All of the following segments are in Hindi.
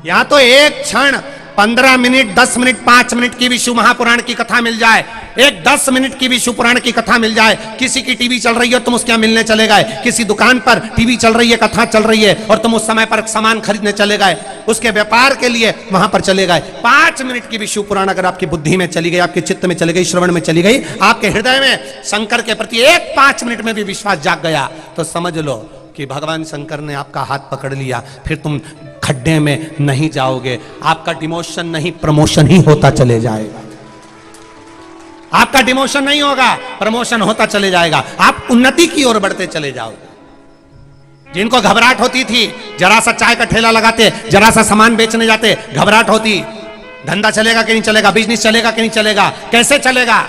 या तो एक क्षण 15 मिनट 10 मिनट 5 मिनट की भी शिव महापुराण की कथा मिल जाए, एक 10 मिनट की भी शिव पुराण की कथा मिल जाए, किसी की टीवी चल रही है तुम उसके यहाँ मिलने चले गए, किसी दुकान पर टीवी चल रही है कथा चल रही है और तुम उस समय पर सामान खरीदने चले गए, उसके व्यापार के लिए वहां पर चले गए, 5 मिनट की भी शिव पुराण अगर आपकी बुद्धि में चली गई, आपके चित्त में चली गई, श्रवण में चली गई, आपके हृदय में शंकर के प्रति एक 5 मिनट में भी विश्वास जाग गया, तो समझ लो कि भगवान शंकर ने आपका हाथ पकड़ लिया। फिर तुम खड्डे में नहीं जाओगे, आपका डिमोशन नहीं प्रमोशन ही होता चले जाएगा, आपका डिमोशन नहीं होगा प्रमोशन होता चले जाएगा, आप उन्नति की ओर बढ़ते चले जाओगे। जिनको घबराहट होती थी, जरा सा चाय का ठेला लगाते, जरा सा सामान बेचने जाते, घबराहट होती, धंधा चलेगा कि नहीं चलेगा, बिजनेस चलेगा कि नहीं चलेगा, कैसे चलेगा।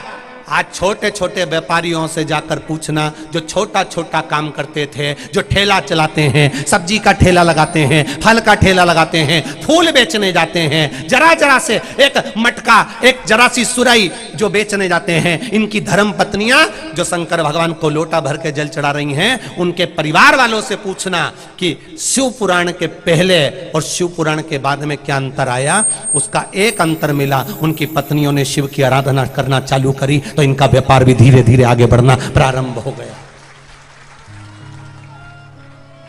आज छोटे छोटे व्यापारियों से जाकर पूछना, जो छोटा छोटा काम करते थे, जो ठेला चलाते हैं, सब्जी का ठेला लगाते हैं, फल का ठेला लगाते हैं, फूल बेचने जाते हैं, जरा जरा से एक मटका, एक जरा सी सुराई जो बेचने जाते हैं, इनकी धर्म पत्नियां जो शंकर भगवान को लोटा भर के जल चढ़ा रही हैं, उनके परिवार वालों से पूछना कि शिव पुराण के पहले और शिव पुराण के बाद में क्या अंतर आया। उसका एक अंतर मिला, उनकी पत्नियों ने शिव की आराधना करना चालू करी तो इनका व्यापार भी धीरे धीरे आगे बढ़ना प्रारंभ हो गया।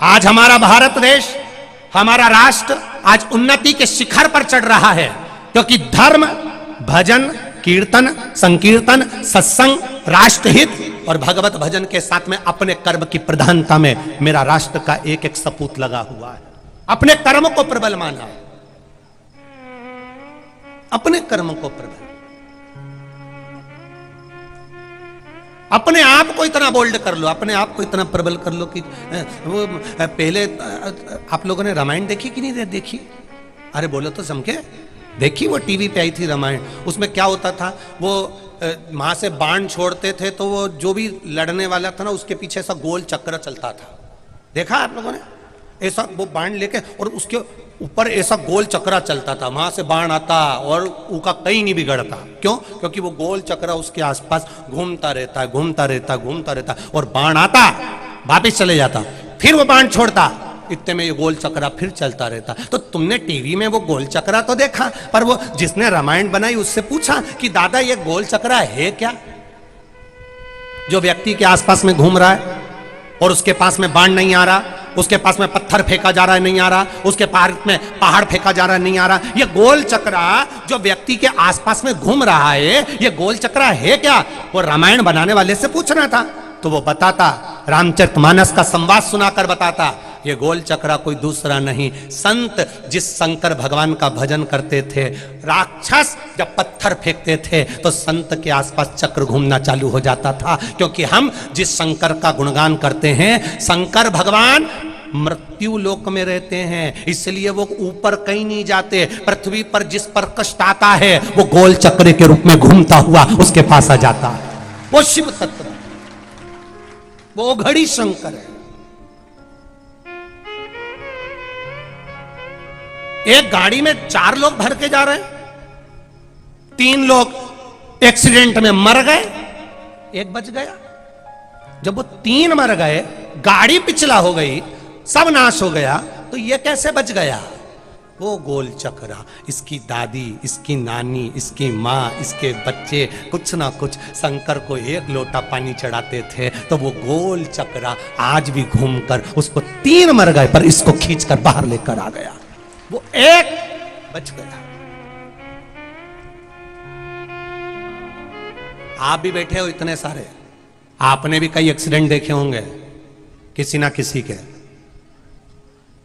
आज हमारा भारत देश, हमारा राष्ट्र आज उन्नति के शिखर पर चढ़ रहा है, क्योंकि धर्म, भजन, कीर्तन, संकीर्तन, सत्संग, राष्ट्रहित और भगवत भजन के साथ में अपने कर्म की प्रधानता में मेरा राष्ट्र का एक एक सपूत लगा हुआ है। अपने कर्म को प्रबल माना, अपने कर्म को प्रबल, अपने आप को इतना बोल्ड कर लो, अपने आप को इतना प्रबल कर लो कि वो पहले आप लोगों ने रामायण देखी कि नहीं देखी? अरे बोलो तो समझे, देखी? वो टीवी पे आई थी रामायण, उसमें क्या होता था, वो वहां से बाण छोड़ते थे तो वो जो भी लड़ने वाला था ना उसके पीछे ऐसा गोल चक्र चलता था, देखा आप लोगों ने? ऐसा वो बाण लेके और उसके ऊपर ऐसा गोल चक्रा चलता था, वहां से बाण आता और उसका कहीं नहीं बिगड़ता। क्यों? क्योंकि वो गोल चक्रा उसके आसपास घूमता रहता है, घूमता रहता, घूमता रहता, और बाण आता वापिस चले जाता, फिर वो बाण छोड़ता, इतने में ये गोल चक्रा फिर चलता रहता। तो तुमने टीवी में वो गोल चक्रा तो देखा, पर वो जिसने रामायण बनाई उससे पूछा कि दादा ये गोल चक्रा है क्या, जो व्यक्ति के आसपास में घूम रहा है और उसके पास में बाण नहीं आ रहा, उसके पास में पत्थर फेंका जा रहा है नहीं आ रहा, उसके पास में पहाड़ फेंका जा रहा है नहीं आ रहा, ये गोल चक्रा जो व्यक्ति के आसपास में घूम रहा है, ये गोल चक्रा है क्या? वो रामायण बनाने वाले से पूछना था, तो वो बताता, रामचरितमानस का संवाद सुनाकर बताता, ये गोल चक्रा कोई दूसरा नहीं, संत जिस शंकर भगवान का भजन करते थे, राक्षस जब पत्थर फेंकते थे तो संत के आसपास चक्र घूमना चालू हो जाता था। क्योंकि हम जिस शंकर का गुणगान करते हैं, शंकर भगवान मृत्यु लोक में रहते हैं, इसलिए वो ऊपर कहीं नहीं जाते, पृथ्वी पर जिस पर कष्ट आता है वो गोल चक्र के रूप में घूमता हुआ उसके पास आ जाता है। वो शिव तत्व, वो घड़ी शंकर है। एक गाड़ी में 4 लोग भर के जा रहे हैं, 3 लोग एक्सीडेंट में मर गए, 1 बच गया। जब वो 3 मर गए, गाड़ी पिछला हो गई, सब नाश हो गया, तो ये कैसे बच गया? वो गोल चक्रा, इसकी दादी, इसकी नानी, इसकी माँ, इसके बच्चे कुछ ना कुछ शंकर को 1 लोटा पानी चढ़ाते थे, तो वो गोल चक्रा आज भी घूमकर उसको 3 मर गए पर इसको खींचकर बाहर लेकर आ गया, वो 1 बच गया। आप भी बैठे हो इतने सारे, आपने भी कई एक्सीडेंट देखे होंगे किसी ना किसी के,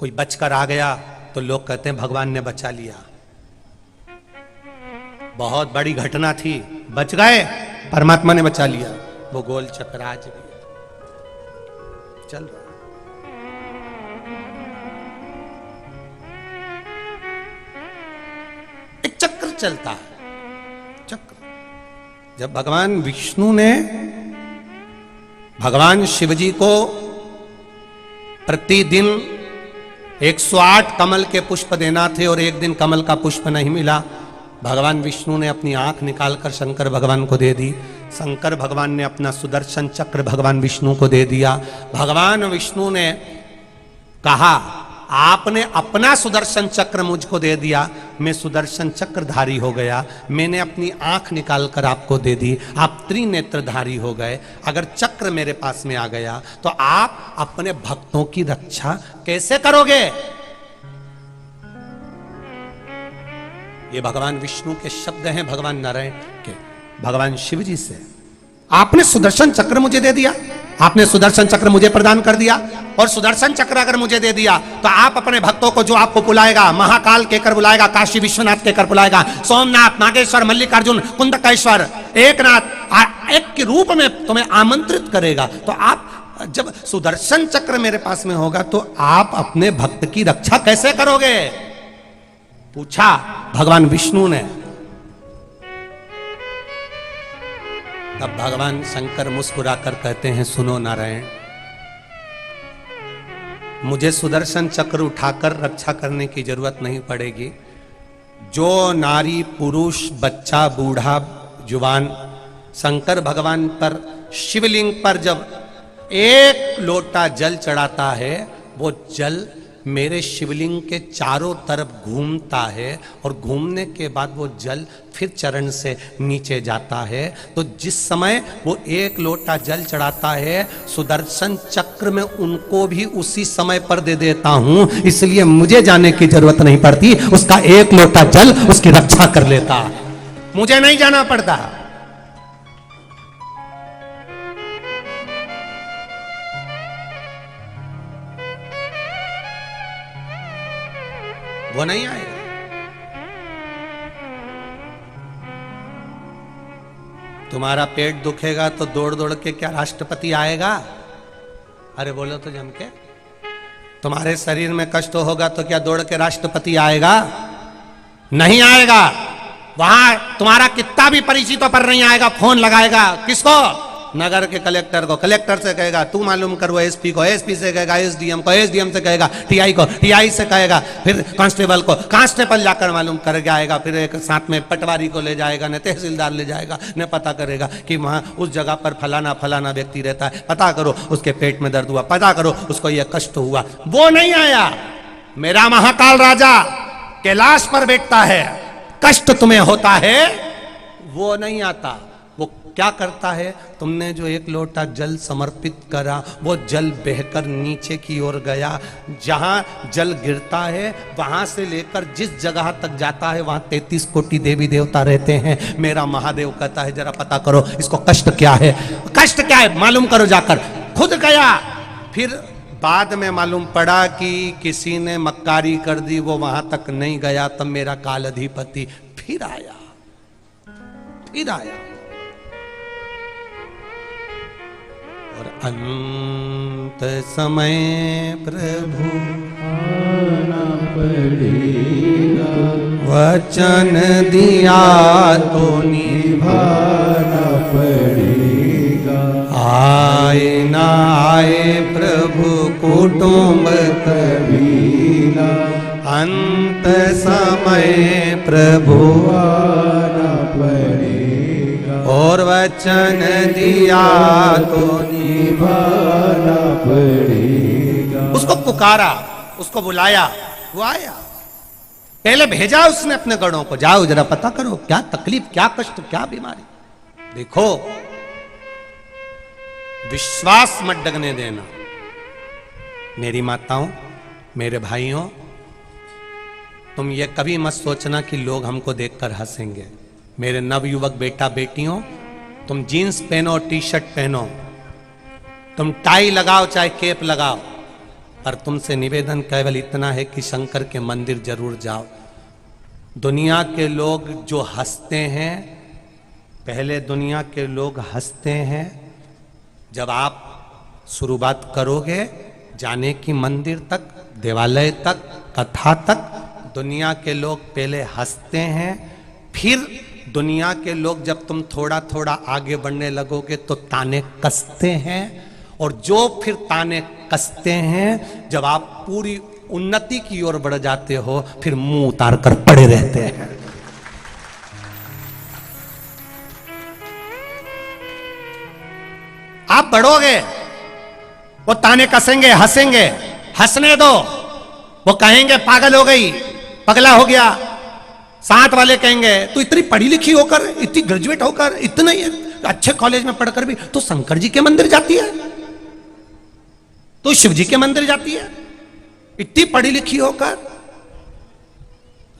कोई बचकर आ गया तो लोग कहते हैं भगवान ने बचा लिया, बहुत बड़ी घटना थी, बच गए, परमात्मा ने बचा लिया। वो गोल चक्र आज भी चल रहा। एक चक्र चलता है, चक्र। जब भगवान विष्णु ने भगवान शिवजी को प्रतिदिन 108 कमल के पुष्प देना थे और एक दिन कमल का पुष्प नहीं मिला, भगवान विष्णु ने अपनी आंख निकालकर शंकर भगवान को दे दी। शंकर भगवान ने अपना सुदर्शन चक्र भगवान विष्णु को दे दिया। भगवान विष्णु ने कहा आपने अपना सुदर्शन चक्र मुझको दे दिया, मैं सुदर्शन चक्रधारी हो गया। मैंने अपनी आंख निकाल कर आपको दे दी, आप त्रिनेत्रधारी हो गए। अगर चक्र मेरे पास में आ गया तो आप अपने भक्तों की रक्षा कैसे करोगे? ये भगवान विष्णु के शब्द हैं, भगवान नारायण के, भगवान शिव जी से। आपने सुदर्शन चक्र मुझे दे दिया, आपने सुदर्शन चक्र मुझे प्रदान कर दिया, और सुदर्शन चक्र अगर मुझे दे दिया तो आप अपने भक्तों को, जो आपको बुलाएगा, महाकाल कहकर बुलाएगा, काशी विश्वनाथ कहकर बुलाएगा, सोमनाथ, नागेश्वर, मल्लिकार्जुन, कुंदकेश्वर, एकनाथ, एक के रूप में तुम्हें आमंत्रित करेगा। तो आप जब सुदर्शन चक्र मेरे पास में होगा तो आप अपने भक्त की रक्षा कैसे करोगे? पूछा भगवान विष्णु ने। तब भगवान शंकर मुस्कुराकर कहते हैं, सुनो नारायण, मुझे सुदर्शन चक्र उठाकर रक्षा करने की जरूरत नहीं पड़ेगी। जो नारी, पुरुष, बच्चा, बूढ़ा, जुवान शंकर भगवान पर, शिवलिंग पर जब एक लोटा जल चढ़ाता है, वो जल मेरे शिवलिंग के चारों तरफ घूमता है, और घूमने के बाद वो जल फिर चरण से नीचे जाता है। तो जिस समय वो एक लोटा जल चढ़ाता है, सुदर्शन चक्र में उनको भी उसी समय पर दे देता हूं, इसलिए मुझे जाने की जरूरत नहीं पड़ती। उसका एक लोटा जल उसकी रक्षा कर लेता, मुझे नहीं जाना पड़ता। वो नहीं आएगा। तुम्हारा पेट दुखेगा तो दौड़ दौड़ के क्या राष्ट्रपति आएगा? अरे बोलो तो जम के। तुम्हारे शरीर में कष्ट होगा तो क्या दौड़ के राष्ट्रपति आएगा? नहीं आएगा। वहां तुम्हारा कितना भी परिचित पर नहीं आएगा, फोन लगाएगा किसको? नगर के कलेक्टर को, कलेक्टर से कहेगा तू मालूम कर, वो एसपी को, एसपी से कहेगा एसडीएम को, एसडीएम से कहेगा टीआई को, टीआई से कहेगा फिर कांस्टेबल को, कांस्टेबल जाकर मालूम करके आएगा, फिर एक साथ में पटवारी को ले जाएगा, न तहसीलदार ले जाएगा, न पता करेगा कि वहां उस जगह पर फलाना फलाना व्यक्ति रहता है, पता करो उसके पेट में दर्द हुआ, पता करो उसको ये कष्ट हुआ। वो नहीं आया। मेरा महाकाल राजा कैलाश पर बैठता है, कष्ट तुम्हें होता है, वो नहीं आता। वो क्या करता है? तुमने जो एक लोटा जल समर्पित करा, वो जल बहकर नीचे की ओर गया। जहां जल गिरता है वहां से लेकर जिस जगह तक जाता है वहां 33 कोटि देवी देवता रहते हैं। मेरा महादेव कहता है जरा पता करो इसको कष्ट क्या है, कष्ट क्या है मालूम करो जाकर। खुद गया, फिर बाद में मालूम पड़ा कि किसी ने मक्कारी कर दी, वो वहां तक नहीं गया। तब मेरा कालाधिपति फिर आया, फिर आया। और अंत समय प्रभु आना पड़ेगा, वचन दिया तो निभाना पड़ेगा। आए ना आए प्रभु कुटुंब कबीला, अंत समय प्रभु आना पड़ेगा। और वचन दिया तो निभाना पड़ेगा। उसको पुकारा, उसको बुलाया, वो आया। पहले भेजा उसने अपने गणों को, जाओ जरा पता करो क्या तकलीफ, क्या कष्ट, क्या बीमारी। देखो विश्वास मत डगने देना। मेरी माताओं, मेरे भाइयों, तुम ये कभी मत सोचना कि लोग हमको देखकर हंसेंगे। मेरे नवयुवक बेटा बेटियों, तुम जीन्स पहनो, टी शर्ट पहनो, तुम टाई लगाओ चाहे केप लगाओ, पर तुमसे निवेदन केवल इतना है कि शंकर के मंदिर जरूर जाओ। दुनिया के लोग जो हंसते हैं, पहले दुनिया के लोग हंसते हैं जब आप शुरुआत करोगे जाने की मंदिर तक, देवालय तक, कथा तक। दुनिया के लोग पहले हंसते हैं, फिर दुनिया के लोग जब तुम थोड़ा थोड़ा आगे बढ़ने लगोगे तो ताने कसते हैं, और जो फिर ताने कसते हैं जब आप पूरी उन्नति की ओर बढ़ जाते हो, फिर मुंह उतार कर पड़े रहते हैं। आप बढ़ोगे, वो ताने कसेंगे, हंसेंगे, हंसने दो। वो कहेंगे पागल हो गई, पगला हो गया। साथ वाले कहेंगे तू इतनी पढ़ी लिखी होकर, इतनी ग्रेजुएट होकर, इतने अच्छे कॉलेज में पढ़कर भी तो शंकर जी के मंदिर जाती है, तो शिव जी के मंदिर जाती है इतनी पढ़ी लिखी होकर।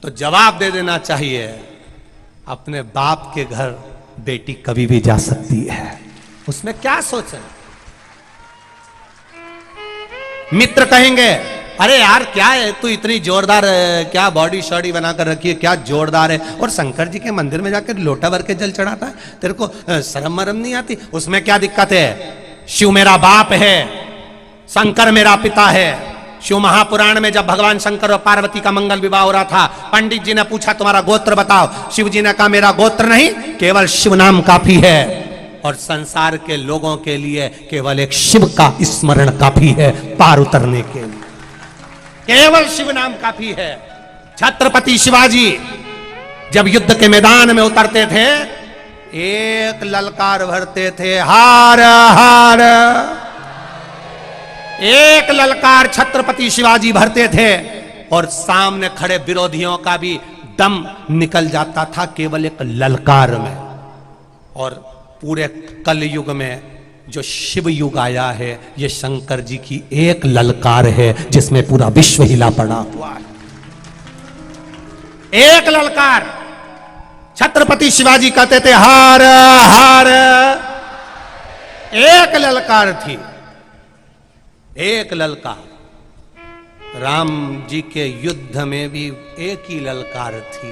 तो जवाब दे देना चाहिए, अपने बाप के घर बेटी कभी भी जा सकती है, उसमें क्या सोचें। मित्र कहेंगे अरे यार क्या है तू इतनी जोरदार है, क्या बॉडी शॉडी बनाकर रखी है, क्या जोरदार है, और शंकर जी के मंदिर में जाकर लोटा भर के जल चढ़ाता है, तेरे को शर्म मरम नहीं आती? उसमें क्या दिक्कत है? शिव मेरा बाप है, शंकर मेरा पिता है। शिव महापुराण में जब भगवान शंकर और पार्वती का मंगल विवाह हो रहा था, पंडित जी ने पूछा तुम्हारा गोत्र बताओ, शिव जी ने कहा मेरा गोत्र नहीं, केवल शिव नाम काफी है, और संसार के लोगों के लिए केवल एक शिव का स्मरण काफी है पार उतरने के लिए, केवल शिव नाम काफी है। छत्रपति शिवाजी जब युद्ध के मैदान में उतरते थे, एक ललकार भरते थे, हार हार, एक ललकार छत्रपति शिवाजी भरते थे, और सामने खड़े विरोधियों का भी दम निकल जाता था केवल एक ललकार में। और पूरे कलयुग में जो शिव युग आया है, ये शंकर जी की एक ललकार है जिसमें पूरा विश्व हिला पड़ा हुआ है। एक ललकार, छत्रपति शिवाजी कहते थे हार हार, एक ललकार थी, एक ललकार। राम जी के युद्ध में भी एक ही ललकार थी,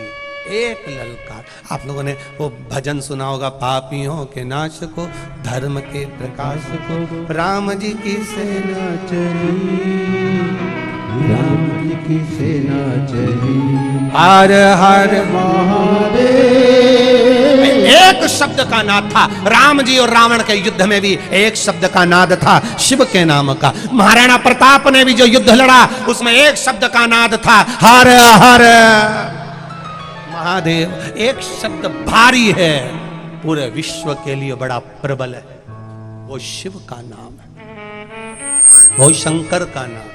एक ललकार। आप लोगों ने वो भजन सुना होगा, पापियों के नाश को, धर्म के प्रकाश को, राम जी की सेना चली, राम जी की सेना चली, हर हर महादेव। एक शब्द का नाद था। राम जी और रावण के युद्ध में भी एक शब्द का नाद था, शिव के नाम का। महाराणा प्रताप ने भी जो युद्ध लड़ा उसमें एक शब्द का नाद था, हर हर महादेव। एक शब्द भारी है, पूरे विश्व के लिए बड़ा प्रबल है, वो शिव का नाम है, वो शंकर का नाम,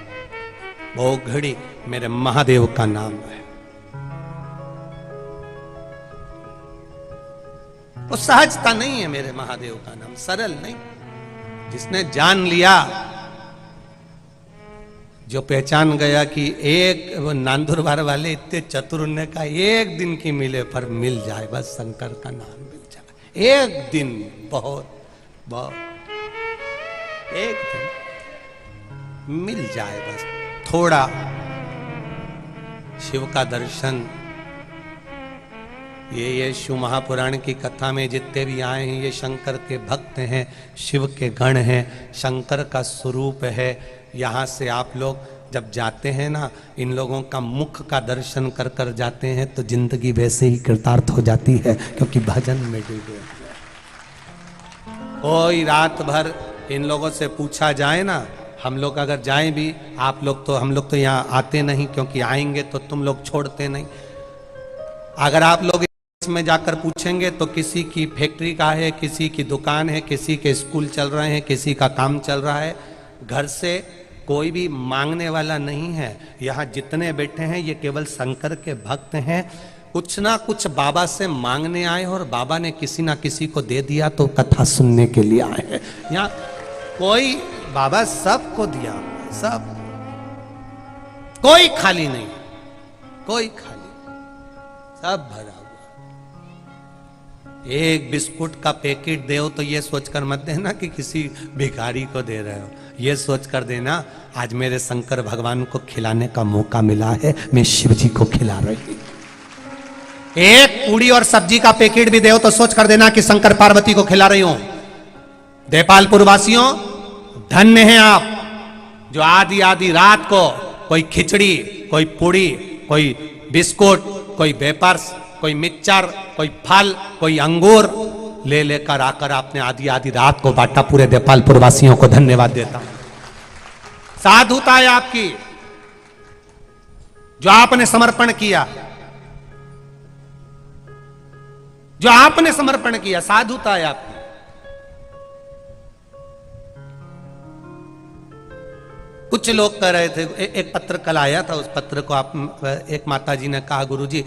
वो घड़ी मेरे महादेव का नाम है। वो सहजता नहीं है मेरे महादेव का नाम, सरल नहीं। जिसने जान लिया, जो पहचान गया कि एक वो नांदुरबार वाले इतने चतुर ने कहा एक दिन की मिले पर मिल जाए, बस शंकर का नाम मिल जाए, एक दिन बहुत बहुत, एक दिन मिल जाए, बस थोड़ा शिव का दर्शन। ये शिव महापुराण की कथा में जितने भी आए हैं ये शंकर के भक्त हैं, शिव के गण हैं, शंकर का स्वरूप है। यहाँ से आप लोग जब जाते हैं ना, इन लोगों का मुख का दर्शन कर कर जाते हैं तो जिंदगी वैसे ही कृतार्थ हो जाती है, क्योंकि भजन में डूबे। कोई रात भर इन लोगों से पूछा जाए ना, हम लोग अगर जाएं भी, आप लोग तो, हम लोग तो यहाँ आते नहीं, क्योंकि आएंगे तो तुम लोग छोड़ते नहीं। अगर आप लोग में जाकर पूछेंगे तो किसी की फैक्ट्री का है, किसी की दुकान है, किसी के स्कूल चल रहे हैं, किसी का काम चल रहा है, घर से कोई भी मांगने वाला नहीं है। यहाँ जितने बैठे हैं ये केवल शंकर के भक्त हैं। कुछ ना कुछ बाबा से मांगने आए और बाबा ने किसी ना किसी को दे दिया तो कथा सुनने के लिए आए हैं। यहाँ कोई, बाबा सबको दिया, सब, कोई खाली नहीं, कोई खाली, सब भरा। एक बिस्कुट का पैकेट दे तो ये सोचकर मत देना कि किसी भिखारी को दे रहे हो, ये सोचकर देना आज मेरे शंकर भगवान को खिलाने का मौका मिला है, मैं शिव जी को खिला रही हूं। एक पूड़ी और सब्जी का पैकेट भी दे तो सोच कर देना कि शंकर पार्वती को खिला रही हूं। देपालपुर वासियों धन्य हैं आप, जो आधी आधी रात को कोई खिचड़ी, कोई पूड़ी, कोई बिस्कुट, कोई वेपर्स, कोई मिक्सचर, कोई फल, कोई अंगूर ले लेकर आकर आपने आधी आधी रात को बांटा। पूरे देपालपुर वासियों को धन्यवाद देता हूं। साधुता है आपकी, जो आपने समर्पण किया, जो आपने समर्पण किया, साधुता है आपकी। कुछ लोग कह रहे थे, एक पत्र कल आया था, उस पत्र को आप एक माता जी ने कहा, गुरुजी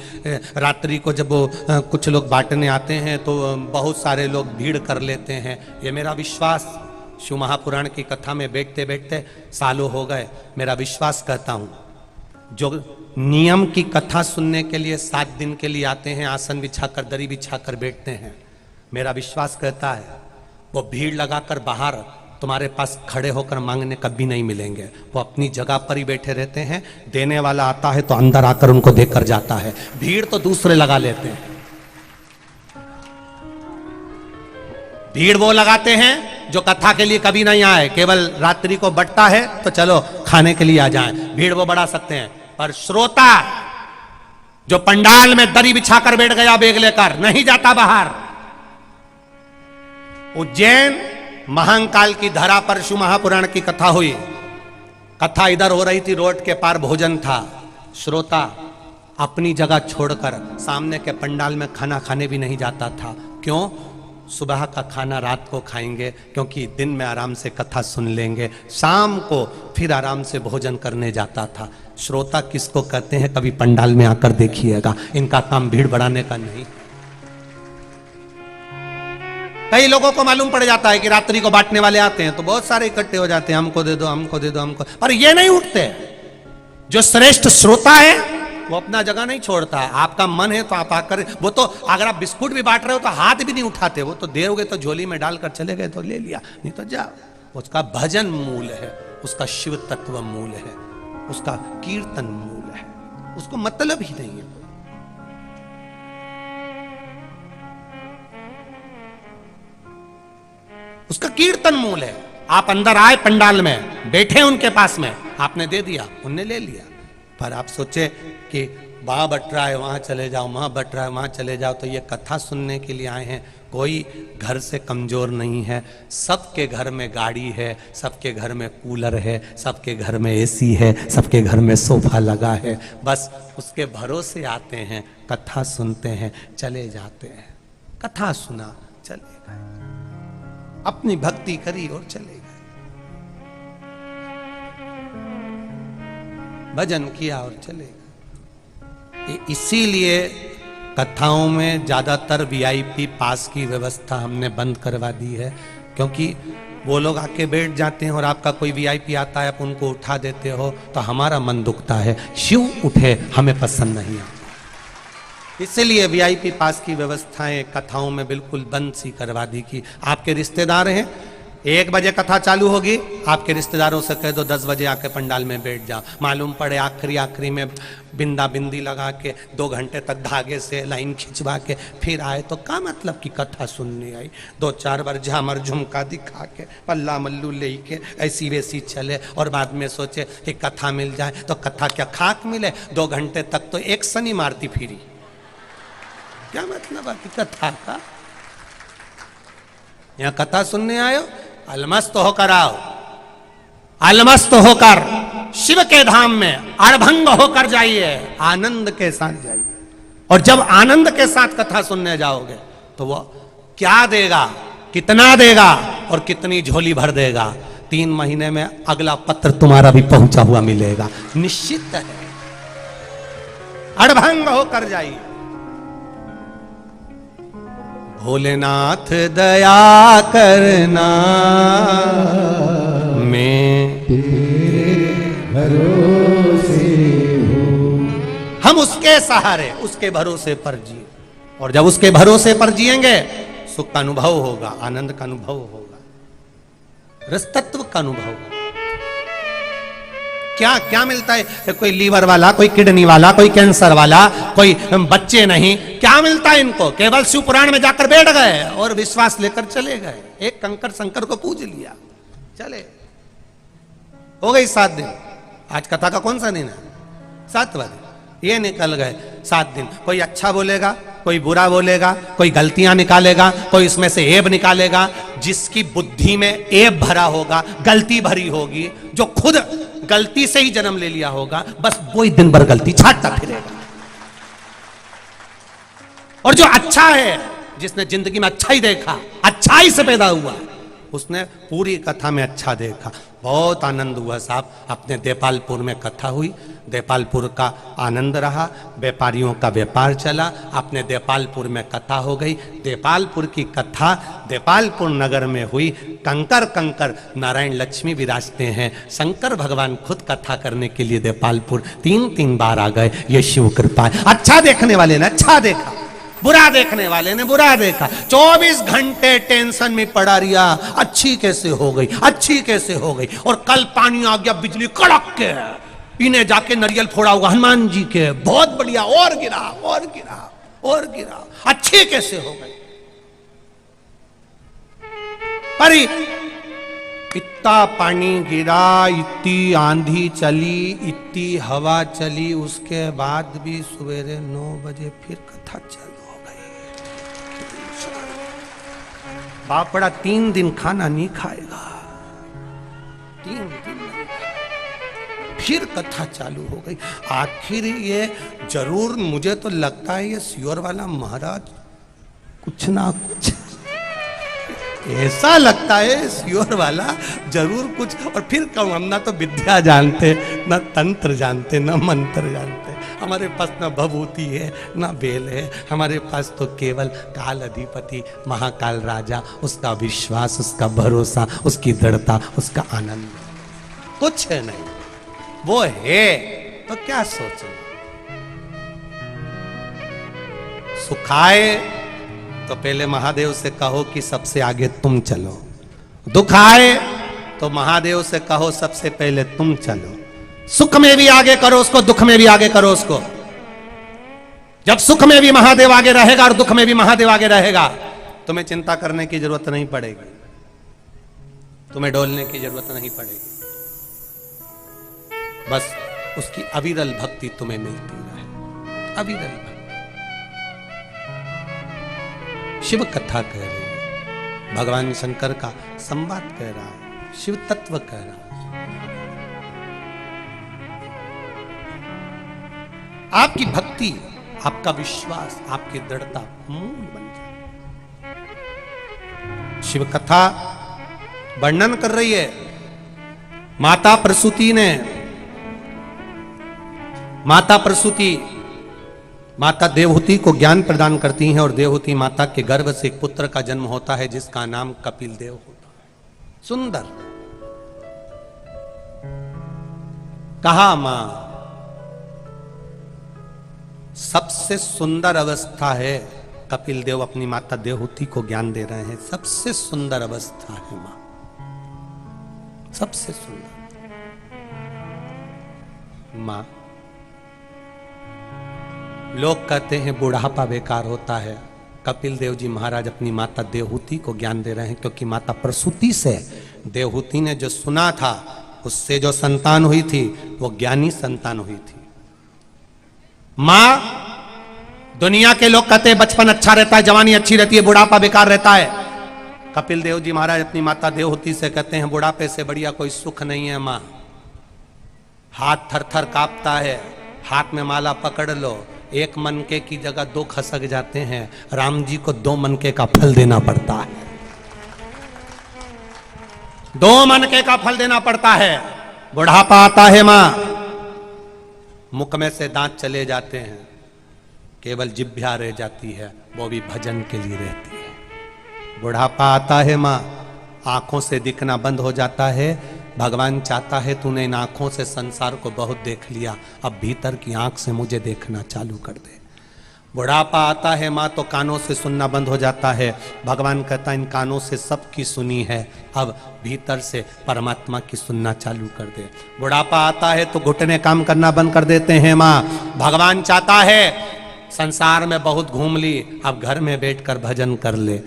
रात्रि को जब वो कुछ लोग बांटने आते हैं तो बहुत सारे लोग भीड़ कर लेते हैं। ये मेरा विश्वास, शिव महापुराण की कथा में बैठते बैठते सालों हो गए, मेरा विश्वास कहता हूँ, जो नियम की कथा सुनने के लिए 7 दिन के लिए आते हैं, आसन बिछाकर दरी बिछाकर बैठते हैं, मेरा विश्वास कहता है वो भीड़ लगाकर बाहर तुम्हारे पास खड़े होकर मांगने कभी नहीं मिलेंगे। वो अपनी जगह पर ही बैठे रहते हैं, देने वाला आता है तो अंदर आकर उनको देकर जाता है। भीड़ तो दूसरे लगा लेते हैं, भीड़ वो लगाते हैं जो कथा के लिए कभी नहीं आए, केवल रात्रि को बंटता है तो चलो खाने के लिए आ जाएं, भीड़ वो बढ़ा सकते हैं। पर श्रोता जो पंडाल में दरी बिछाकर बैठ गया बैग लेकर, नहीं जाता बाहर। उज्जैन महाकाल की धरा पर शिव महापुराण की कथा हुई, कथा इधर हो रही थी, रोड के पार भोजन था, श्रोता अपनी जगह छोड़कर सामने के पंडाल में खाना खाने भी नहीं जाता था। क्यों? सुबह का खाना रात को खाएंगे, क्योंकि दिन में आराम से कथा सुन लेंगे, शाम को फिर आराम से भोजन करने जाता था। श्रोता किसको कहते हैं, कभी पंडाल में आकर देखिएगा, इनका काम भीड़ बढ़ाने का नहीं। कई लोगों को मालूम पड़ जाता है कि रात्रि को बांटने वाले आते हैं तो बहुत सारे इकट्ठे हो जाते हैं, हमको दे दो, हमको दे दो, हमको, पर ये नहीं उठते। जो श्रेष्ठ श्रोता है वो अपना जगह नहीं छोड़ता है। आपका मन है तो आप आकर, वो तो अगर आप बिस्कुट भी बांट रहे हो तो हाथ भी नहीं उठाते, वो तो देर हो गए तो झोली में डालकर चले गए तो ले लिया, नहीं तो जाओ। उसका भजन मूल है, उसका शिव तत्व मूल है, उसका कीर्तन मूल है, उसको मतलब ही नहीं है। उसका कीर्तन मूल है। आप अंदर आए पंडाल में, बैठे उनके पास में, आपने दे दिया, उनने ले लिया, पर आप सोचे कि वहां बट रहा है वहां चले जाओ, वहां बट रहा है वहां चले जाओ, तो ये कथा सुनने के लिए आए हैं। कोई घर से कमजोर नहीं है, सबके घर में गाड़ी है, सबके घर में कूलर है, सबके घर में एसी है, सबके घर में सोफा लगा है, बस उसके भरोसे आते हैं, कथा सुनते हैं, चले जाते हैं। कथा सुना, चले गए, अपनी भक्ति करी और चले गए, भजन किया और चले गए। इसीलिए कथाओं में ज्यादातर वीआईपी पास की व्यवस्था हमने बंद करवा दी है, क्योंकि वो लोग आके बैठ जाते हैं और आपका कोई वीआईपी आता है, आप उनको उठा देते हो तो हमारा मन दुखता है। शिव उठे हमें पसंद नहीं आता, इसलिए वीआईपी पास की व्यवस्थाएं कथाओं में बिल्कुल बंद सी करवा दी कि आपके रिश्तेदार हैं, 1 बजे कथा चालू होगी, आपके रिश्तेदारों से कह दो 10 बजे आके पंडाल में बैठ जाओ। मालूम पड़े आखिरी में बिंदा बिंदी लगा के 2 घंटे तक धागे से लाइन खिंचवा के फिर आए, तो क्या मतलब कि कथा सुनने आई। 2-4 बार झामर झुमका दिखा के पल्ला मल्लू ले के ऐसी वैसी चले और बाद में सोचे कि कथा मिल जाए, तो कथा क्या खाक मिले। 2 घंटे तक तो एक सनी मारती फिरी, क्या मतलब है कथा का। यहां कथा सुनने आयो, अलमस्त होकर आओ, अलमस्त होकर शिव के धाम में अड़भंग होकर जाइए, आनंद के साथ जाइए। और जब आनंद के साथ कथा सुनने जाओगे तो वो क्या देगा, कितना देगा और कितनी झोली भर देगा, 3 महीने में अगला पत्र तुम्हारा भी पहुंचा हुआ मिलेगा, निश्चित है। अड़भंग होकर जाइए। भोलेनाथ दया करना, मैं तेरे भरोसे हूँ। हम उसके सहारे, उसके भरोसे पर जिए, और जब उसके भरोसे पर जिएंगे सुख का अनुभव होगा, आनंद का अनुभव होगा, रसतत्व का अनुभव होगा। क्या क्या मिलता है, कोई लीवर वाला, कोई किडनी वाला, कोई कैंसर वाला, कोई बच्चे नहीं, क्या मिलता है इनको? केवल शिव पुराण में जाकर बैठ गए और विश्वास लेकर चले गए, एक कंकर शंकर को पूज लिया, चले हो गई 7 दिन। आज कथा का कौन सा दिन है? 7वां दिन। ये निकल गए 7 दिन। कोई अच्छा बोलेगा, कोई बुरा बोलेगा, कोई गलतियां निकालेगा, कोई इसमें से ऐब निकालेगा। जिसकी बुद्धि में ऐब भरा होगा, गलती भरी होगी, जो खुद गलती से ही जन्म ले लिया होगा, बस वही दिन भर गलती छाटता फिरेगा। और जो अच्छा है, जिसने जिंदगी में अच्छा ही देखा, अच्छाई से पैदा हुआ, उसने पूरी कथा में अच्छा देखा, बहुत आनंद हुआ साहब। अपने देपालपुर में कथा हुई, देपालपुर का आनंद रहा, व्यापारियों का व्यापार चला, अपने देपालपुर में कथा हो गई। देपालपुर की कथा देपालपुर नगर में हुई। कंकर कंकर नारायण लक्ष्मी विराजते हैं, शंकर भगवान खुद कथा करने के लिए देपालपुर 3-3 बार आ गए। ये शिव कृपा है। अच्छा देखने वाले ने अच्छा देखा, बुरा देखने वाले ने बुरा देखा। 24 घंटे टेंशन में पड़ा रिया, अच्छी कैसे हो गई, अच्छी कैसे हो गई। और कल पानी आ गया, बिजली कड़क के, इन्हें जाके नरियल फोड़ा होगा हनुमान जी के, बहुत बढ़िया, और गिरा और गिरा और गिरा, अच्छी कैसे हो गई। पर इतना पानी गिरा, इतनी आंधी चली, इतनी हवा चली, उसके बाद भी सवेरे 9 बजे फिर कथा चालू हो गई। बापड़ा 3 दिन खाना नहीं खाएगा, 3 दिन फिर कथा चालू हो गई। आखिर ये जरूर, मुझे तो लगता है ये सियोर वाला महाराज कुछ ना कुछ, ऐसा लगता है सियोर वाला जरूर कुछ। और फिर कहूँ, हम ना तो विद्या जानते, ना तंत्र जानते, ना मंत्र जानते, हमारे पास ना भभूति है ना बेल है, हमारे पास तो केवल काल अधिपति महाकाल राजा, उसका विश्वास, उसका भरोसा, उसकी दृढ़ता, उसका आनंद, कुछ है नहीं। वो है तो क्या सोचो। सुखाए तो पहले महादेव से कहो कि सबसे आगे तुम चलो, दुख आए तो महादेव से कहो सबसे पहले तुम चलो। सुख में भी आगे करो उसको, दुख में भी आगे करो उसको। जब सुख में भी महादेव आगे रहेगा और दुख में भी महादेव आगे रहेगा, तुम्हें चिंता करने की जरूरत नहीं पड़ेगी, तुम्हें डोलने की जरूरत नहीं पड़ेगी। बस उसकी अविरल भक्ति तुम्हें मिलती रहे, अविरल भक्ति। शिव कथा कह रही है, भगवान शंकर का संवाद कह रहा है, शिव तत्व कह रहा है। आपकी भक्ति, आपका विश्वास, आपकी दृढ़ता मूल बन जाए। शिव कथा वर्णन कर रही है माता प्रसूति ने। माता प्रसूति माता देवहूति को ज्ञान प्रदान करती हैं और देवहूति माता के गर्भ से एक पुत्र का जन्म होता है जिसका नाम कपिल देव होता है। सुंदर कहा मां, सबसे सुंदर अवस्था है, कपिल देव अपनी माता देवहूति को ज्ञान दे रहे हैं, सबसे सुंदर अवस्था है मां, सबसे सुंदर मां। लोग कहते हैं बुढ़ापा बेकार होता है, कपिल देव जी महाराज अपनी माता देवहूति को ज्ञान दे रहे हैं, क्योंकि माता प्रसूति से देवहूति ने जो सुना था, उससे जो संतान हुई थी वो ज्ञानी संतान हुई थी। मां, दुनिया के लोग कहते हैं बचपन अच्छा रहता है, जवानी अच्छी रहती है, बुढ़ापा बेकार रहता है। कपिल देव जी महाराज अपनी माता देवहूति से कहते हैं बुढ़ापे से बढ़िया कोई सुख नहीं है मां। हाथ थर थर कांपता है, हाथ में माला पकड़ लो, एक मनके की जगह 2 खसक जाते हैं, राम जी को 2 मनके का फल देना पड़ता है, 2 मनके का फल देना पड़ता है। बुढ़ापा आता है मां, मुख में से दांत चले जाते हैं, केवल जिह्वा रह जाती है, वो भी भजन के लिए रहती है। बुढ़ापा आता है मां, आंखों से दिखना बंद हो जाता है। भगवान चाहता है तूने इन आंखों से संसार को बहुत देख लिया, अब भीतर की आंख से मुझे देखना चालू कर दे। बुढ़ापा आता है माँ, तो कानों से सुनना बंद हो जाता है। भगवान कहता है इन कानों से सबकी सुनी है, अब भीतर से परमात्मा की सुनना चालू कर दे। बुढ़ापा आता है तो घुटने काम करना बंद कर देते हैं माँ। भगवान चाहता है संसार में बहुत घूम ली, अब घर में बैठकर भजन कर ले।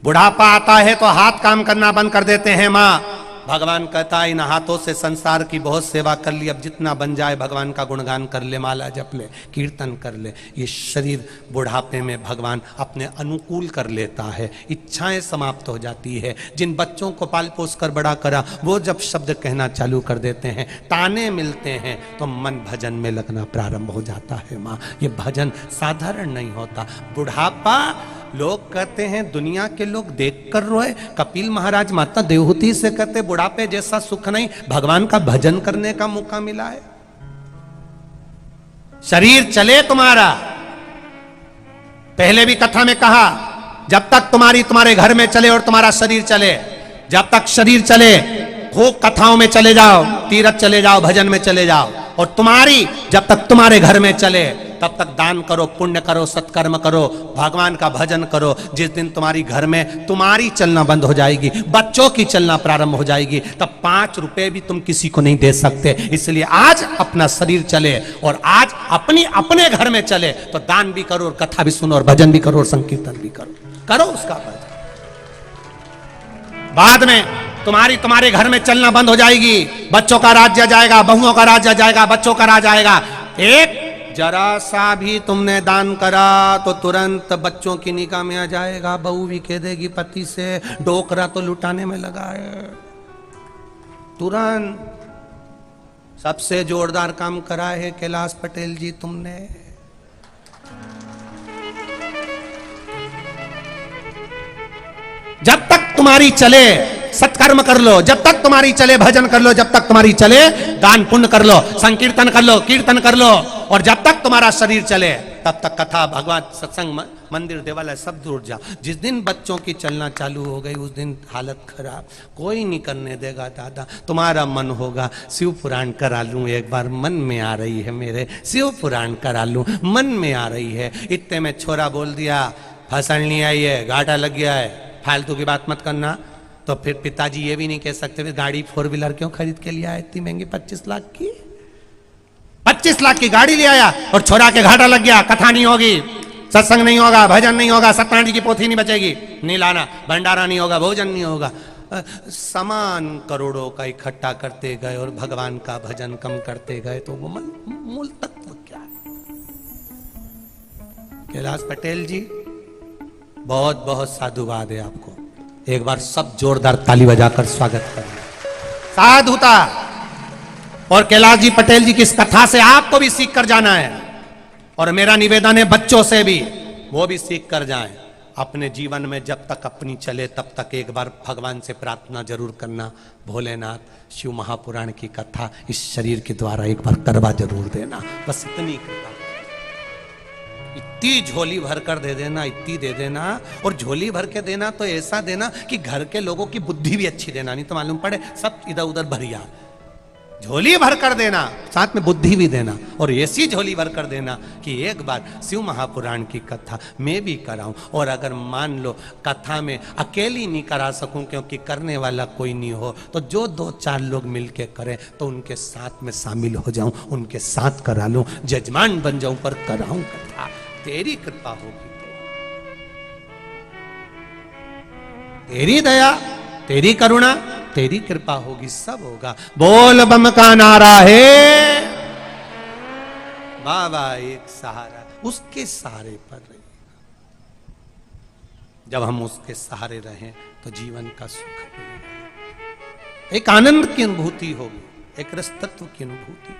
बुढ़ापा आता है तो हाथ काम करना बंद कर देते हैं माँ। भगवान कहता है इन हाथों से संसार की बहुत सेवा कर ली, अब जितना बन जाए भगवान का गुणगान कर ले, माला जप ले, कीर्तन कर ले। ये शरीर बुढ़ापे में भगवान अपने अनुकूल कर लेता है, इच्छाएं समाप्त हो जाती है। जिन बच्चों को पाल पोस कर बड़ा करा, वो जब शब्द कहना चालू कर देते हैं, ताने मिलते हैं, तो मन भजन में लगना प्रारंभ हो जाता है माँ। ये भजन साधारण नहीं होता। बुढ़ापा लोग कहते हैं दुनिया के लोग देख कर रोए, कपिल महाराज माता देवहूति से कहते बुढ़ापे जैसा सुख नहीं, भगवान का भजन करने का मौका मिला है। शरीर चले तुम्हारा, पहले भी कथा में कहा, जब तक तुम्हारे घर में चले और तुम्हारा शरीर चले, जब तक शरीर चले खूब कथाओं में चले जाओ, तीर्थ चले जाओ, भजन में चले जाओ, और जब तक तुम्हारे घर में चले तब तक दान करो, पुण्य करो, सत्कर्म करो, भगवान का भजन करो। जिस दिन तुम्हारी घर में तुम्हारी चलना बंद हो जाएगी, बच्चों की चलना प्रारंभ हो जाएगी, तब 5 रुपए भी तुम किसी को नहीं दे सकते। इसलिए आज अपना शरीर चले और आज अपने घर में चले तो दान भी करो और कथा भी सुनो और भजन भी करो और संकीर्तन भी करो उसका भजन। बाद में तुम्हारे घर में चलना बंद हो जाएगी, बच्चों का राज्य जाएगा, बहुओं का राज्य जाएगा, बच्चों का राज आएगा। एक जरा सा भी तुमने दान करा तो तुरंत बच्चों की निगाह में आ जाएगा, बहू भी कह देगी पति से डोकरा तो लुटाने में लगा है। तुरंत सबसे जोरदार काम करा है कैलाश पटेल जी तुमने। जब तक तुम्हारी चले सत्कर्म कर लो, जब तक तुम्हारी चले भजन कर लो, जब तक तुम्हारी चले दान पुण्य कर लो, संकीर्तन कर लो, कीर्तन कर लो, और जब तक तुम्हारा शरीर चले तब तक कथा, भगवान, सत्संग, मंदिर, देवालय सब दूर जाओ। जिस दिन बच्चों की चलना चालू हो गई उस दिन हालत खराब, कोई नहीं करने देगा दादा। तुम्हारा मन होगा शिव पुराण करा लूं एक बार, मन में आ रही है मेरे, शिव पुराण करा लूं, मन में आ रही है। इतने में छोरा बोल दिया फसल नहीं आई है, घाटा लग गया है, फालतू की बात मत करना। तो फिर पिताजी ये भी नहीं कह सकते फिर गाड़ी 4 व्हीलर क्यों खरीद के लिया है इतनी महंगी, 25 लाख की, 25 लाख की गाड़ी ले आया और छोरा के घाटा लग गया, कथा नहीं होगी, सत्संग नहीं होगा, भजन नहीं होगा, सत्यनारायण जी की पोथी नहीं बचेगी, नहीं लाना, भंडारा नहीं होगा, भोजन नहीं होगा। सामान करोड़ों का इकट्ठा करते गए और भगवान का भजन कम करते गए, तो वो मूल तत्व क्या है? कैलाश पटेल जी बहुत बहुत साधुवाद है आपको, एक बार सब जोरदार ताली बजाकर स्वागत करें। साधुता और कैलाश जी पटेल जी की इस कथा से आपको भी सीख कर जाना है, और मेरा निवेदन है बच्चों से भी, वो भी सीख कर जाएं। अपने जीवन में जब तक अपनी चले तब तक एक बार भगवान से प्रार्थना जरूर करना, भोलेनाथ शिव महापुराण की कथा इस शरीर के द्वारा एक बार करवा जरूर देना, बस इतनी कृपा। इतनी झोली भर कर दे देना, इतनी दे देना, और झोली भर के देना तो ऐसा देना कि घर के लोगों की बुद्धि भी अच्छी देना, नहीं तो मालूम पड़े सब इधर उधर भरिया। झोली भर कर देना, साथ में बुद्धि भी देना, और ऐसी झोली भर कर देना कि एक बार शिव महापुराण की कथा मैं भी कराऊं। और अगर मान लो कथा में अकेली नहीं करा सकूं क्योंकि करने वाला कोई नहीं हो, तो जो 2-4 लोग मिलके करें तो उनके साथ में शामिल हो जाऊं, उनके साथ करा लूं, जजमान बन जाऊं, पर कराऊं कथा। तेरी कृपा होगी, तेरी दया, तेरी करुणा, तेरी कृपा होगी, सब होगा। बोल बम का नारा है, बाबा एक सहारा, उसके सहारे पर रहिए। जब हम उसके सहारे रहें तो जीवन का सुख मिलेगा, एक आनंद की अनुभूति होगी, एक रस तत्व की अनुभूति।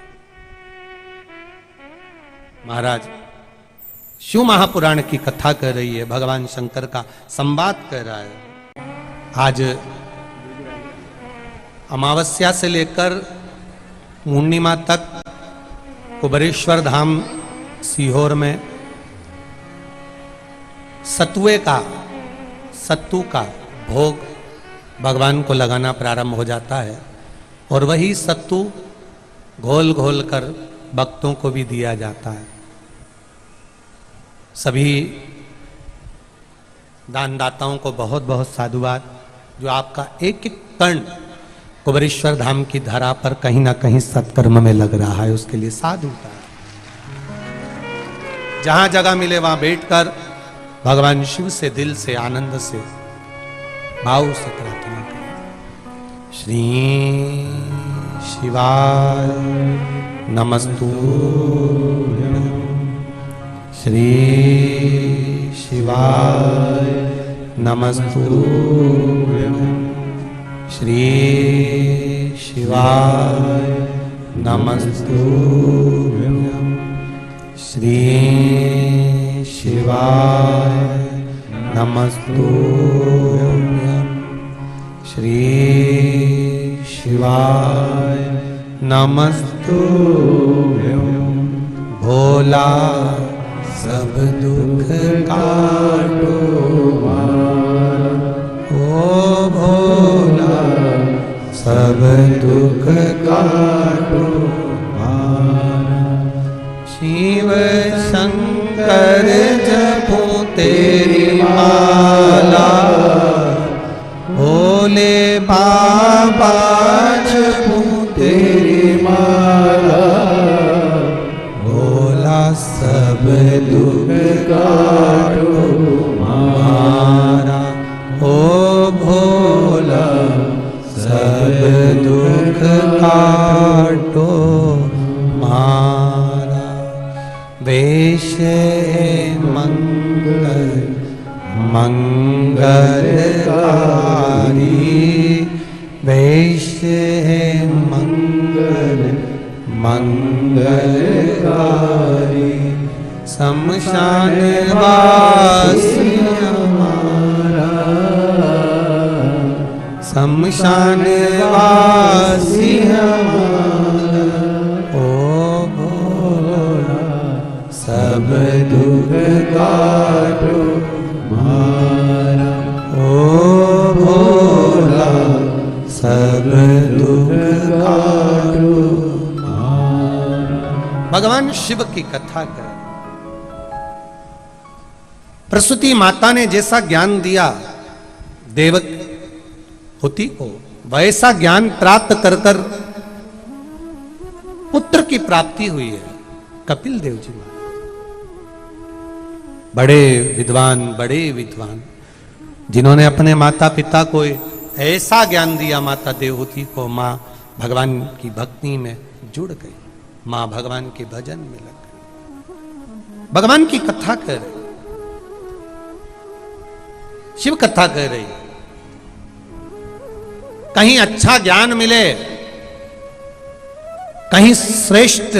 महाराज शिव महापुराण की कथा कर रही है, भगवान शंकर का संवाद कर रहा है। आज अमावस्या से लेकर पूर्णिमा तक कुबेरेश्वर धाम सीहोर में सत्तू का भोग भगवान को लगाना प्रारंभ हो जाता है, और वही सत्तू घोल घोल कर भक्तों को भी दिया जाता है। सभी दानदाताओं को बहुत बहुत साधुवाद, जो आपका एक एक कण कुबेरेश्वर धाम की धरा पर कहीं ना कहीं सत्कर्म में लग रहा है, उसके लिए साधुता। जहां जगह मिले वहां बैठकर भगवान शिव से दिल से आनंद से भाव से प्रार्थना करें। श्री शिवाय नमस्तुभ्यं, श्री शिवाय नमस्तुभ्यं, श्री शिवाय नमस्तुभ्यं, श्री शिवाय नमस्तुभ्यं श्री शिवाय नमस्तुभ्यं भोला सब दुख काटो ओ भोला सब दुख काटो शिव शंकर जपो तेरी माला भोले बाबा जपो तेरी माला भोला सब दुख काटो हमारा ओ भोला सब दुख काटो हमारा वेश मंगल मंगलकारी वेश मंगल मंगलकारी शमशान वासी हमारा शमशान वासी हमारा ओ भोला सब दुख काटो हमारा ओ भोला सब दुख काटो हमारा। भगवान शिव की कथा करें। प्रसूति माता ने जैसा ज्ञान दिया देवहूति को वैसा ज्ञान प्राप्त कर कर पुत्र की प्राप्ति हुई है कपिल देव जी में। बड़े विद्वान जिन्होंने अपने माता पिता को ऐसा ज्ञान दिया, माता देवहूति को मां भगवान की भक्ति में जुड़ गई, मां भगवान के भजन में लग गई, भगवान की कथा कर रही, शिव कथा कर रही। कहीं अच्छा ज्ञान मिले, कहीं श्रेष्ठ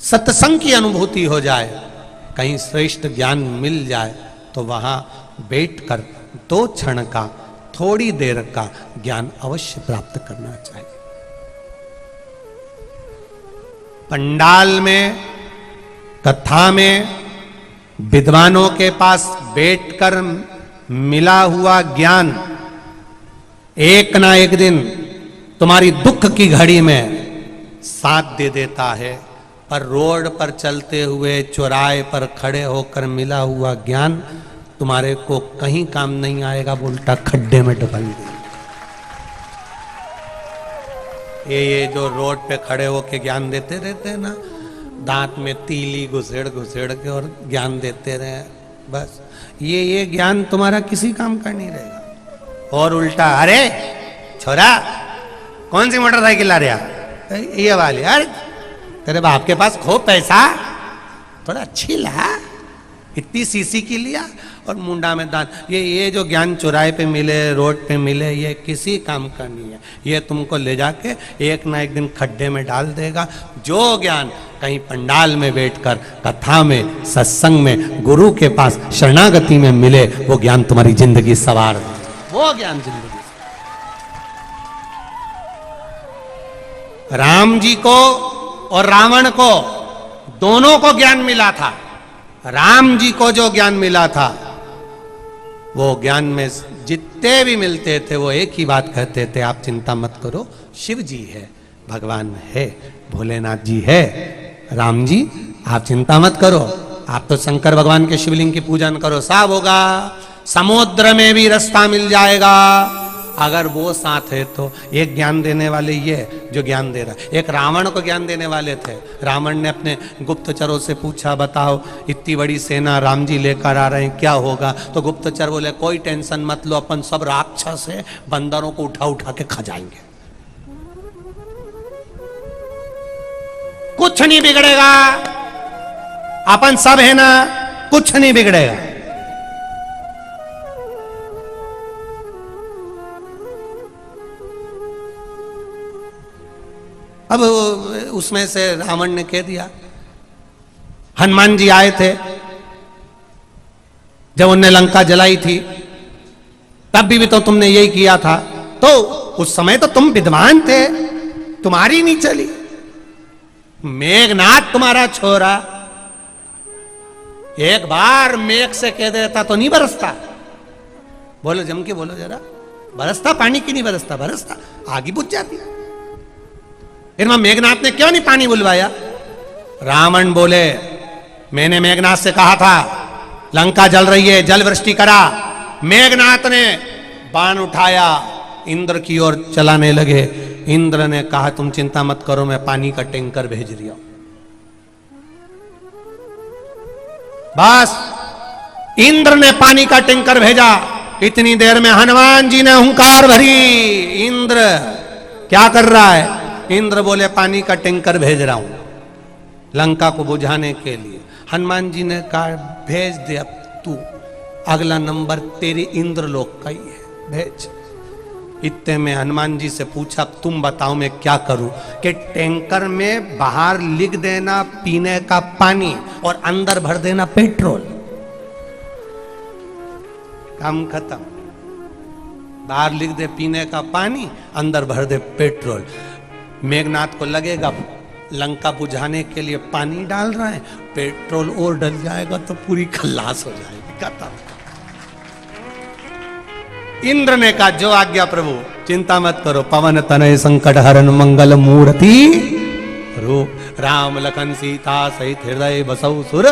सत्संग की अनुभूति हो जाए, कहीं श्रेष्ठ ज्ञान मिल जाए तो वहां बैठकर 2 क्षण का थोड़ी देर का ज्ञान अवश्य प्राप्त करना चाहिए। पंडाल में कथा में विद्वानों के पास बैठकर मिला हुआ ज्ञान एक ना एक दिन तुम्हारी दुख की घड़ी में साथ दे देता है, पर रोड पर चलते हुए चौराहे पर खड़े होकर मिला हुआ ज्ञान तुम्हारे को कहीं काम नहीं आएगा, उल्टा खड्डे में डबल देगा। ये जो रोड पे खड़े होके ज्ञान देते रहते हैं ना, दांत में तीली घुसेड़ के और ज्ञान देते रहे, बस ये ज्ञान तुम्हारा किसी काम का नहीं रहेगा। और उल्टा, अरे छोरा कौन सी मोटरसाइकिल ला रहा, ये वाली, अरे तेरे बाप के पास खूब पैसा, थोड़ा अच्छी ला, इतनी सीसी की लिया, और मुंडा में दांत। ये जो ज्ञान चौराहे पे मिले, रोड पे मिले, ये किसी काम का नहीं है। ये तुमको ले जाके एक ना एक दिन खड्डे में डाल देगा। जो ज्ञान कहीं पंडाल में बैठकर कथा में, सत्संग में, गुरु के पास शरणागति में मिले, वो ज्ञान तुम्हारी जिंदगी सवार दे, वो ज्ञान जिंदगी। राम जी को और रावण को दोनों को ज्ञान मिला था। राम जी को जो ज्ञान मिला था, वो ज्ञान में जितने भी मिलते थे वो एक ही बात कहते थे, आप चिंता मत करो, शिव जी है, भगवान है, भोलेनाथ जी है, राम जी आप चिंता मत करो, आप तो शंकर भगवान के शिवलिंग की पूजन करो, सब होगा, समुद्र में भी रास्ता मिल जाएगा। अगर वो साथ है तो एक ज्ञान देने वाले ये जो ज्ञान दे रहा है। एक रावण को ज्ञान देने वाले थे। रावण ने अपने गुप्तचरों से पूछा, बताओ इतनी बड़ी सेना राम जी लेकर आ रहे हैं, क्या होगा? तो गुप्तचर बोले, कोई टेंशन मत लो, अपन सब राक्षस है, बंदरों को उठा उठा के खा जाएंगे, कुछ नहीं बिगड़ेगा, अपन सब है ना, कुछ नहीं बिगड़ेगा। अब उसमें से रावण ने कह दिया, हनुमान जी आए थे, जब उनने लंका जलाई थी तब भी तो तुमने यही किया था। तो उस समय तो तुम विद्वान थे, तुम्हारी नहीं चली। मेघनाथ तुम्हारा छोरा एक बार मेघ से कह देता तो नहीं बरसता। बोलो जम के बोलो जरा, बरसता पानी की नहीं बरसता? बरसता, आग ही बुझ जाती। फिर वहां मेघनाथ ने क्यों नहीं पानी बुलवाया? रावण बोले मैंने मेघनाथ से कहा था लंका जल रही है, जल वृष्टि करा। मेघनाथ ने बाण उठाया, इंद्र की ओर चलाने लगे। इंद्र ने कहा तुम चिंता मत करो, मैं पानी का टैंकर भेज रहा हूं। बस इंद्र ने पानी का टैंकर भेजा। इतनी देर में हनुमान जी ने हुंकार भरी। इंद्र क्या कर रहा है? इंद्र बोले पानी का टैंकर भेज रहा हूं लंका को बुझाने के लिए। हनुमान जी ने कहा भेज दे, अब तू अगला नंबर तेरे इंद्रलोक का ही है, भेज। इतने में हनुमान जी से पूछा तुम बताओ मैं क्या करूं? कि टैंकर में बाहर लिख देना पीने का पानी और अंदर भर देना पेट्रोल। काम खत्म। बाहर लिख दे पीने का पानी, अंदर भर दे पेट्रोल। मेघनाथ को लगेगा लंका बुझाने के लिए पानी डाल रहा है, पेट्रोल और डल जाएगा तो पूरी खल्लास हो जाएगी। खत्म। इंद्र ने कहा जो आज्ञा प्रभु, चिंता मत करो। पवन तनय संकट हरन मंगल मूर्ति रूप, राम लखन सीता सहित हृदय बसौ सुर।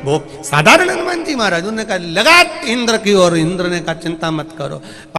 वो साधारण हनुमान जी महाराज, उन्होंने कहा लगा इंद्र की ओर। इंद्र ने कहा चिंता मत करो।